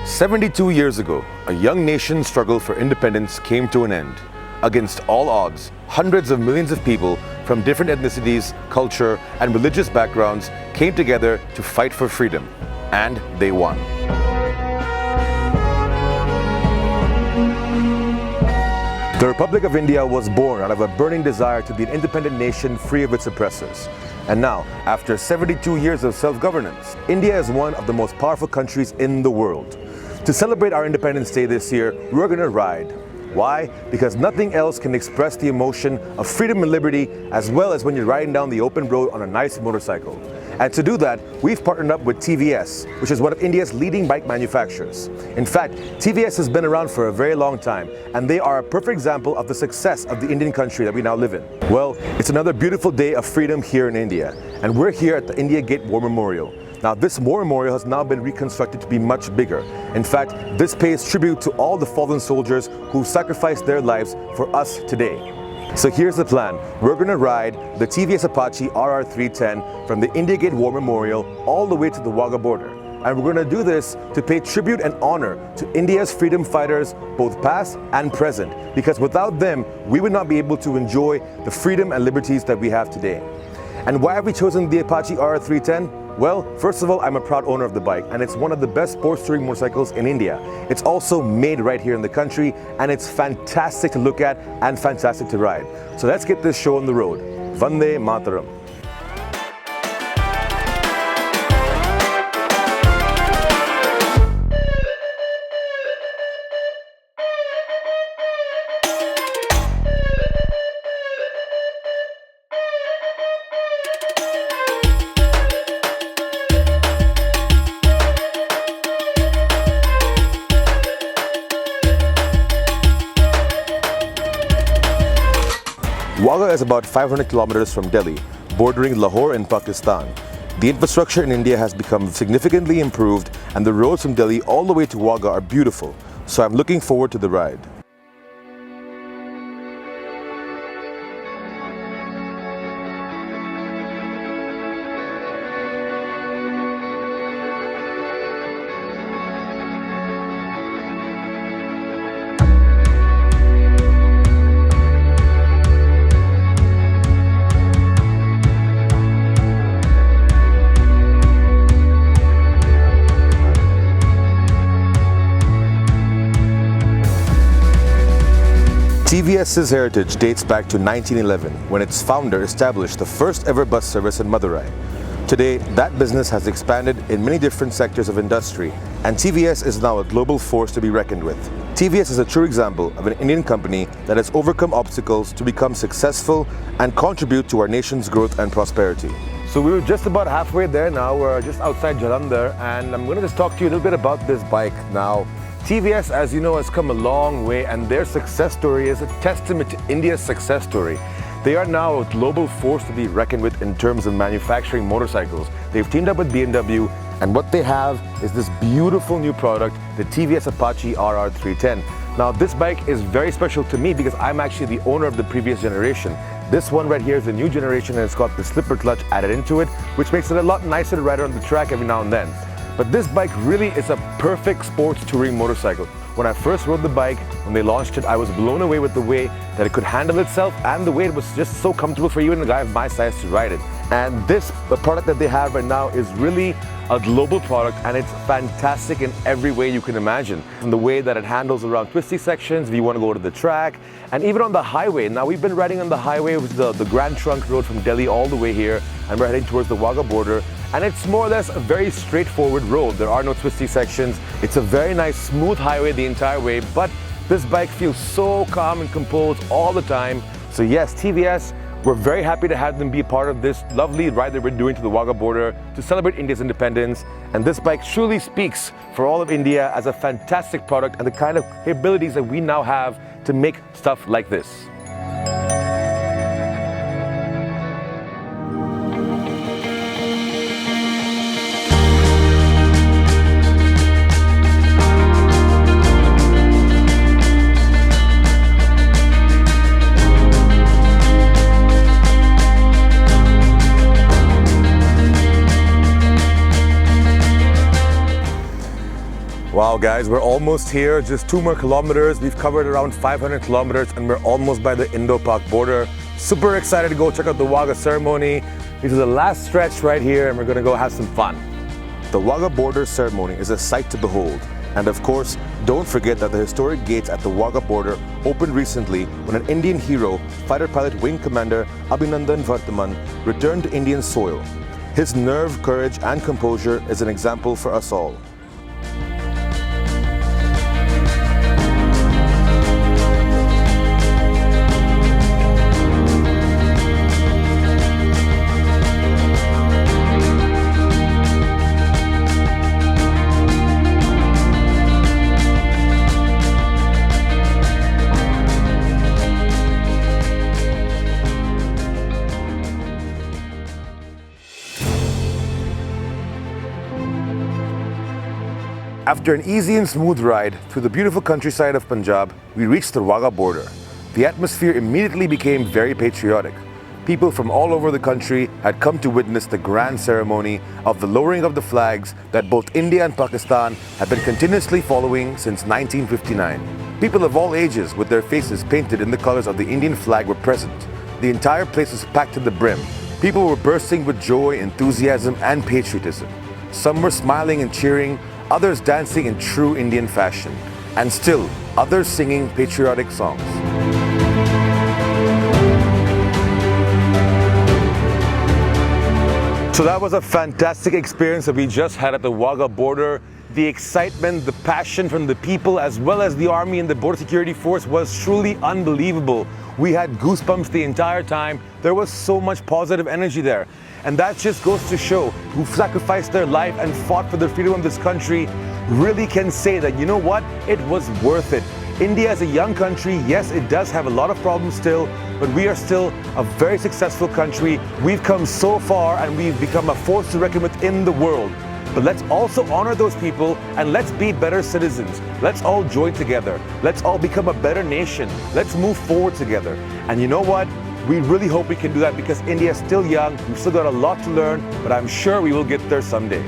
72 years ago, a young nation's struggle for independence came to an end. Against all odds, hundreds of millions of people from different ethnicities, culture, and religious backgrounds came together to fight for freedom. And they won. The Republic of India was born out of a burning desire to be an independent nation free of its oppressors. And now, after 72 years of self-governance, India is one of the most powerful countries in the world. To celebrate our Independence Day this year, we're going to ride. Why? Because nothing else can express the emotion of freedom and liberty as well as when you're riding down the open road on a nice motorcycle. And to do that, we've partnered up with TVS, which is one of India's leading bike manufacturers. In fact, TVS has been around for a very long time, and they are a perfect example of the success of the Indian country that we now live in. Well, it's another beautiful day of freedom here in India, and we're here at the India Gate War Memorial. Now, this war memorial has now been reconstructed to be much bigger. In fact, this pays tribute to all the fallen soldiers who sacrificed their lives for us today. So here's the plan. We're going to ride the TVS Apache RR 310 from the India Gate War Memorial all the way to the Wagah border. And we're going to do this to pay tribute and honor to India's freedom fighters, both past and present, because without them, we would not be able to enjoy the freedom and liberties that we have today. And why have we chosen the Apache RR 310? Well, first of all, I'm a proud owner of the bike, and it's one of the best sports touring motorcycles in India. It's also made right here in the country, and it's fantastic to look at and fantastic to ride. So let's get this show on the road. Vande Mataram. Wagah is about 500 kilometers from Delhi, bordering Lahore in Pakistan. The infrastructure in India has become significantly improved, and the roads from Delhi all the way to Wagah are beautiful, so I'm looking forward to the ride. TVS's heritage dates back to 1911, when its founder established the first ever bus service in Madurai. Today, that business has expanded in many different sectors of industry, and TVS is now a global force to be reckoned with. TVS is a true example of an Indian company that has overcome obstacles to become successful and contribute to our nation's growth and prosperity. So we're just about halfway there now. We're just outside Jalandhar, and I'm going to just talk to you a little bit about this bike now. TVS, as you know, has come a long way, and their success story is a testament to India's success story. They are now a global force to be reckoned with in terms of manufacturing motorcycles. They've teamed up with BMW, and what they have is this beautiful new product, the TVS Apache RR 310. Now, this bike is very special to me because I'm actually the owner of the previous generation. This one right here is the new generation, and it's got the slipper clutch added into it, which makes it a lot nicer to ride on the track every now and then. But this bike really is a perfect sports touring motorcycle. When I first rode the bike, when they launched it, I was blown away with the way that it could handle itself and the way it was just so comfortable for even a guy of my size to ride it. And this product that they have right now is really a global product, and it's fantastic in every way you can imagine. From the way that it handles around twisty sections, if you want to go to the track, and even on the highway. Now, we've been riding on the highway with the Grand Trunk Road from Delhi all the way here, and we're heading towards the Wagah border. And it's more or less a very straightforward road. There are no twisty sections. It's a very nice, smooth highway the entire way, but this bike feels so calm and composed all the time. So yes, TVS, we're very happy to have them be a part of this lovely ride that we're doing to the Wagah border to celebrate India's independence. And this bike truly speaks for all of India as a fantastic product and the kind of capabilities that we now have to make stuff like this. Wow, Wow guys, we're almost here, just 2 more kilometers. We've covered around 500 kilometers and we're almost by the Indo-Pak border. Super excited to go check out the Wagah ceremony. This is the last stretch right here and we're gonna go have some fun. The Wagah border ceremony is a sight to behold. And of course, don't forget that the historic gates at the Wagah border opened recently when an Indian hero, fighter pilot Wing Commander Abhinandan Varthaman, returned to Indian soil. His nerve, courage and composure is an example for us all. After an easy and smooth ride through the beautiful countryside of Punjab, we reached the Wagah border. The atmosphere immediately became very patriotic. People from all over the country had come to witness the grand ceremony of the lowering of the flags that both India and Pakistan have been continuously following since 1959. People of all ages with their faces painted in the colors of the Indian flag were present. The entire place was packed to the brim. People were bursting with joy, enthusiasm and patriotism. Some were smiling and cheering, others dancing in true Indian fashion, and still others singing patriotic songs. So that was a fantastic experience that we just had at the Wagah border. The excitement, the passion from the people as well as the army and the border security force was truly unbelievable. We had goosebumps the entire time. There was so much positive energy there. And that just goes to show who've sacrificed their life and fought for the freedom of this country really can say that, you know what, it was worth it. India is a young country. Yes, it does have a lot of problems still, but we are still a very successful country. We've come so far and we've become a force to reckon with in the world. But let's also honor those people and let's be better citizens. Let's all join together. Let's all become a better nation. Let's move forward together. And you know what? We really hope we can do that because India is still young. We've still got a lot to learn, but I'm sure we will get there someday.